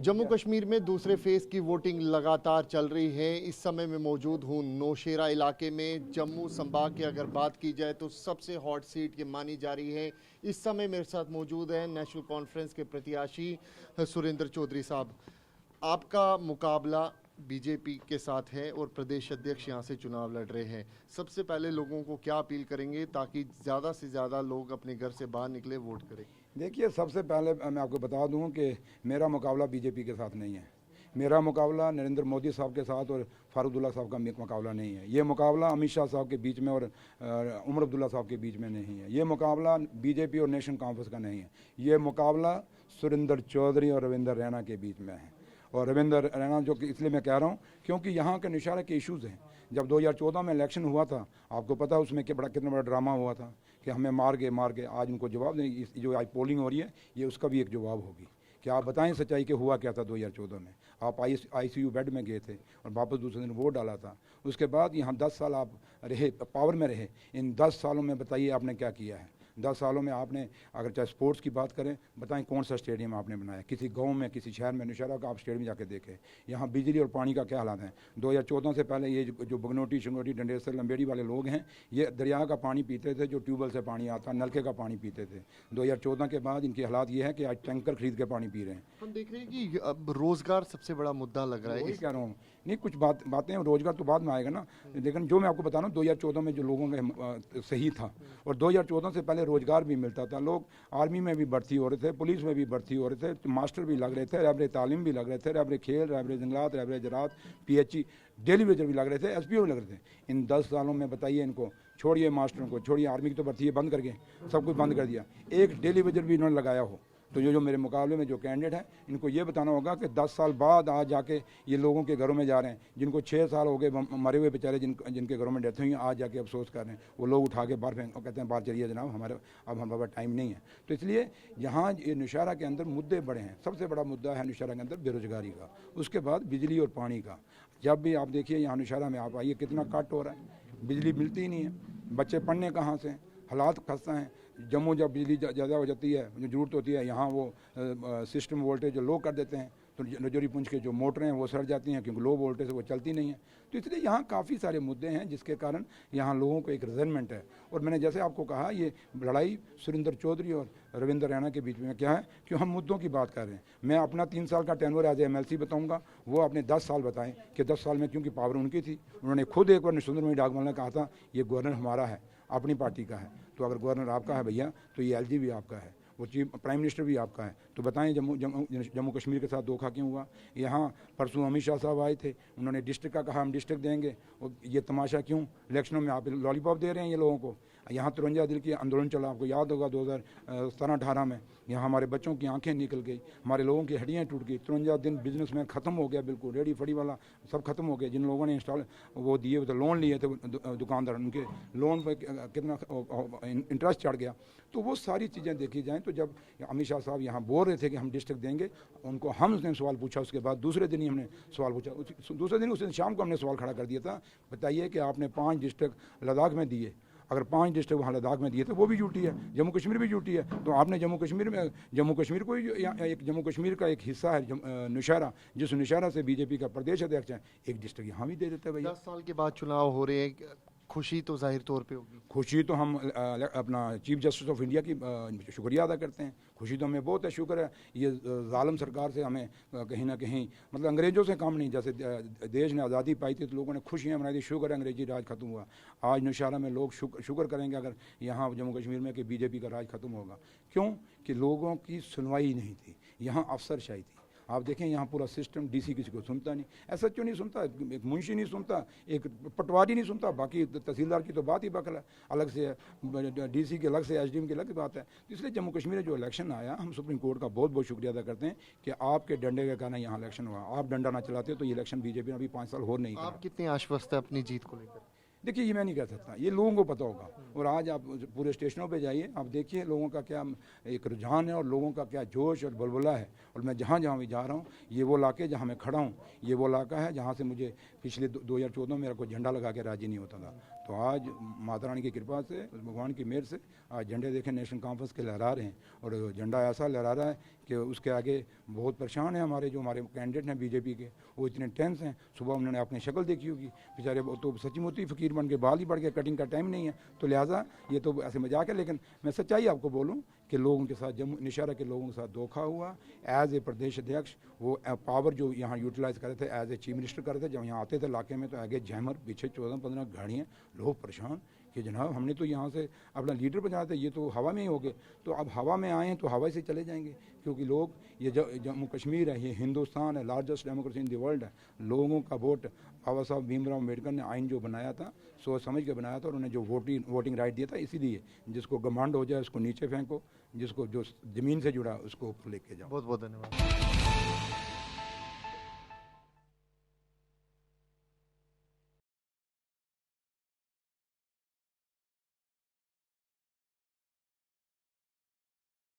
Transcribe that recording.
जम्मू कश्मीर में दूसरे फेज की वोटिंग लगातार चल रही है। इस समय मैं मौजूद हूं नौशेरा इलाके में। जम्मू संभाग की अगर बात की जाए तो सबसे हॉट सीट की मानी जा रही है। इस समय मेरे साथ मौजूद है नेशनल कॉन्फ्रेंस के प्रत्याशी सुरेंद्र चौधरी साहब। आपका मुकाबला बीजेपी के साथ है और प्रदेश अध्यक्ष यहां से चुनाव लड़ रहे हैं। सबसे पहले लोगों को क्या अपील करेंगे ताकि ज़्यादा से ज़्यादा लोग अपने घर से बाहर निकले, वोट करें? देखिए, सबसे पहले मैं आपको बता दूं कि मेरा मुकाबला बीजेपी के साथ नहीं है। मेरा मुकाबला नरेंद्र मोदी साहब के साथ और फारूक साहब का मुकाबला नहीं है। ये मुकाबला अमित शाह साहब के बीच में और उमर अब्दुल्ला साहब के बीच में नहीं है। ये मुकाबला बीजेपी और नेशनल कॉन्फ्रेंस का नहीं है। ये मुकाबला सुरेंद्र चौधरी और रविंदर रैना के बीच में है। और रविंदर रैना जो कि इसलिए मैं कह रहा हूँ क्योंकि यहाँ के निशारे के इश्यूज़ हैं। जब 2014 में इलेक्शन हुआ था, आपको पता है उसमें कितना बड़ा ड्रामा हुआ था कि हमें मार के आज उनको जवाब दें। जो आज पोलिंग हो रही है ये उसका भी एक जवाब होगी कि आप बताएं सच्चाई कि हुआ क्या था 2014 में। आप ICU बेड में गए थे और वापस दूसरे दिन वोट डाला था। उसके बाद यहाँ 10 साल आप रहे, पावर में रहे। इन 10 सालों में बताइए आपने क्या किया है। 10 सालों में आपने, अगर चाहे स्पोर्ट्स की बात करें, बताएं कौन सा स्टेडियम आपने बनाया, किसी गांव में, किसी शहर में, नौशेरा का आप स्टेडियम जाके देखें। यहाँ बिजली और पानी का क्या हालात है। 2014 से पहले ये जो बगनोटी, शंगोटी, डंडेसर, लंबेड़ी वाले लोग हैं, ये दरिया का पानी पीते थे, जो ट्यूबवेल से पानी आता, नलके का पानी पीते थे। 2014 के बाद इनकी हालात ये है कि आज टैंकर खरीद के पानी पी रहे हैं। हम देख रहे हैं कि अब रोजगार सबसे बड़ा मुद्दा लग रहा है। वही कह रहा हूँ, नहीं कुछ बातें रोजगार तो बाद में आएगा ना, लेकिन जो मैं आपको बता रहा हूँ 2014 में जो लोगों का सही था और 2014 से पहले रोजगार भी मिलता था। लोग आर्मी में भी भर्ती हो रहे थे, पुलिस में भी भर्ती हो रहे थे, मास्टर भी लग रहे थे, रहबरे तालीम भी लग रहे थे, रहबरे खेल, रहबरे जंगलात, रहबरे ज़राअत, PHE, डेली वेजर भी लग रहे थे, SPO भी लग रहे थे। इन 10 सालों में बताइए, इनको छोड़िए, मास्टरों को छोड़िए, आर्मी की तो भर्ती है बंद करके सब कुछ बंद कर दिया, एक डेली वेजर भी इन्होंने लगाया हो। तो जो मेरे मुकाबले में जो कैंडिडेट हैं, इनको ये बताना होगा कि 10 साल बाद आज जाके ये लोगों के घरों में जा रहे हैं, जिनको 6 साल हो गए मरे हुए बेचारे, जिनके घरों में डेथ हुई, आज जाके अफसोस कर रहे हैं। वो लोग उठा के बाहर फेंक, कहते हैं बाहर चलिए जनाब, अब हमारे पास टाइम नहीं है। तो इसलिए यहाँ ये नौशेरा के अंदर मुद्दे बड़े हैं। सबसे बड़ा मुद्दा है नौशेरा के अंदर बेरोजगारी का, उसके बाद बिजली और पानी का। जब भी आप देखिए यहाँ नौशेरा में आप आइए, कितना कट हो रहा है, बिजली मिलती ही नहीं है, बच्चे पढ़ने कहाँ से, हालात खस्ता हैं। जम्मू जब बिजली ज़्यादा हो जाती है, जो ज़रूरत होती है, यहाँ वो सिस्टम वोल्टेज जो लो कर देते हैं, तो रजौरी पुंछ के जो मोटरें हैं वो सड़ जाती हैं क्योंकि लो वोल्टेज से वो चलती नहीं है। तो इसलिए यहाँ काफ़ी सारे मुद्दे हैं जिसके कारण यहाँ लोगों को एक रिजनमेंट है। और मैंने जैसे आपको कहा, ये लड़ाई सुरेंद्र चौधरी और रविंदर रैना के बीच में क्या है कि हम मुद्दों की बात कर रहे हैं। मैं अपना 3 साल का टेन्योर एज MLC बताऊँगा, वो अपने 10 साल बताएं कि 10 साल में, क्योंकि पावर उनकी थी। उन्होंने खुद एक बार सुंदरमणि डाकमल ने कहा था ये गवर्नर हमारा है, अपनी पार्टी का है। तो अगर गवर्नर आपका है भैया, तो ये LG भी आपका है, वो चीफ प्राइम मिनिस्टर भी आपका है। तो बताएं जम्मू कश्मीर के साथ धोखा क्यों हुआ। यहाँ परसों अमित शाह साहब आए थे, उन्होंने डिस्ट्रिक्ट का कहा हम डिस्ट्रिक्ट देंगे, और ये तमाशा क्यों। इलेक्शनों में आप लॉलीपॉप दे रहे हैं ये लोगों को। यहाँ 53 दिल की आंदोलन चला, आपको याद होगा 2017-18 में। यहाँ हमारे बच्चों की आंखें निकल गई, हमारे लोगों की हड्डियाँ टूट गई। 53 दिन बिजनेस में ख़त्म हो गया, बिल्कुल रेडी फड़ी वाला सब खत्म हो गया। जिन लोगों ने वो दिए थे, लोन लिए थे दुकानदार, उनके लोन पर कितना इंटरेस्ट चढ़ गया। तो वो सारी चीज़ें देखी जाएँ। तो जब अमित शाह साहब यहाँ बोल रहे थे कि हम डिस्ट्रिक्ट देंगे, उनको उसने सवाल पूछा, उसके बाद दूसरे दिन ही हमने सवाल पूछा, दूसरे दिन उस दिन शाम को हमने सवाल खड़ा कर दिया था, बताइए कि आपने 5 डिस्ट्रिक्ट लद्दाख में दिए, अगर 5 डिस्ट्रिक्ट वहाँ लद्दाख में दिए तो वो भी ड्यूटी है, जम्मू कश्मीर भी ड्यूटी है। तो आपने जम्मू कश्मीर को एक जम्मू कश्मीर का एक हिस्सा है नौशेरा, जिस नौशेरा से BJP का प्रदेश अध्यक्ष है, एक डिस्ट्रिक्ट यहाँ भी दे देते हैं भैया। 10 साल के बाद चुनाव हो रहे हैं, खुशी तो जाहिर तौर पे होगी। खुशी तो हम अपना चीफ जस्टिस ऑफ इंडिया की शुक्रिया अदा करते हैं। खुशी तो हमें बहुत है, शुक्र है। ये जालिम सरकार से हमें कहीं ना कहीं, मतलब अंग्रेज़ों से कम नहीं। जैसे देश ने आज़ादी पाई थी तो लोगों ने खुशियाँ मनाई थी, शुक्र है अंग्रेजी राज खत्म हुआ। आज नौशेरा में लोग शुक्र करेंगे अगर यहाँ जम्मू कश्मीर में कि BJP का राज खत्म होगा। क्यों कि लोगों की सुनवाई नहीं थी, यहाँ अफसरशाही थी। आप देखें यहाँ पूरा सिस्टम, DC किसी को सुनता नहीं, SHO नहीं सुनता, एक मुंशी नहीं सुनता, एक पटवारी नहीं सुनता, बाकी तहसीलदार की तो बात ही बकल है, अलग से DC के अलग से SDM की अलग बात है। तो इसलिए जम्मू कश्मीर में जो इलेक्शन आया, हम सुप्रीम कोर्ट का बहुत बहुत शुक्रिया अदा करते हैं कि आपके डंडे के कारण यहाँ इलेक्शन हुआ। आप डंडा ना चलाते तो ये इलेक्शन BJP ने अभी 5 साल और नहीं। आप कितने आश्वस्त है अपनी जीत को लेकर? देखिए, ये मैं नहीं कह सकता, ये लोगों को पता होगा। और आज आप पूरे स्टेशनों पे जाइए, आप देखिए लोगों का क्या एक रुझान है और लोगों का क्या जोश और बलबला है। और मैं जहाँ जहाँ भी जा रहा हूँ, ये वो इलाके जहाँ मैं खड़ा हूँ, ये वो इलाका है जहाँ से मुझे पिछले 2014 में मेरा कोई झंडा लगा के राजी नहीं होता था। तो आज माता रानी की कृपा से, भगवान की मेहर से आज झंडे देखें नेशनल कॉन्फ्रेंस के लहरा रहे हैं। और झंडा ऐसा लहरा रहा है कि उसके आगे बहुत परेशान है हमारे कैंडिडेट हैं बीजेपी के, वो इतने टेंस हैं। सुबह उन्होंने अपनी शक्ल देखी होगी बेचारे, वो तो सच्ची फ़कीर बन के बाल ही बढ़ गए, कटिंग का टाइम नहीं है। तो लिहाजा ये तो ऐसे मजाक है, लेकिन मैं सच्चाई आपको बोलूँ कि लोगों के साथ जम्मू निशारा के लोगों के साथ धोखा हुआ। एज ए प्रदेश अध्यक्ष वो पावर जो यहाँ यूटिलाइज कर रहे थे, एज ए चीफ मिनिस्टर कर रहे थे, जब यहाँ आते थे इलाके में तो आगे जैमर, पीछे 14-15 गाड़ियाँ, लोग परेशान कि जनाब हमने तो यहाँ से अपना लीडर बनाया था, ये तो हवा में ही हो गए। तो अब हवा में आए हैं तो हवा से चले जाएंगे, क्योंकि लोग ये जम्मू कश्मीर है, ये हिंदुस्तान है, largest democracy in the world है। लोगों का वोट, बाबा साहब भीमराव अम्बेडकर ने आइन जो बनाया था सोच समझ के बनाया था, और उन्हें जो वोटिंग राइट दिया था, इसीलिए जिसको घमंड हो जाए उसको नीचे फेंको, जिसको जो ज़मीन से जुड़ा उसको ऊपर लेके जाओ। बहुत बहुत धन्यवाद।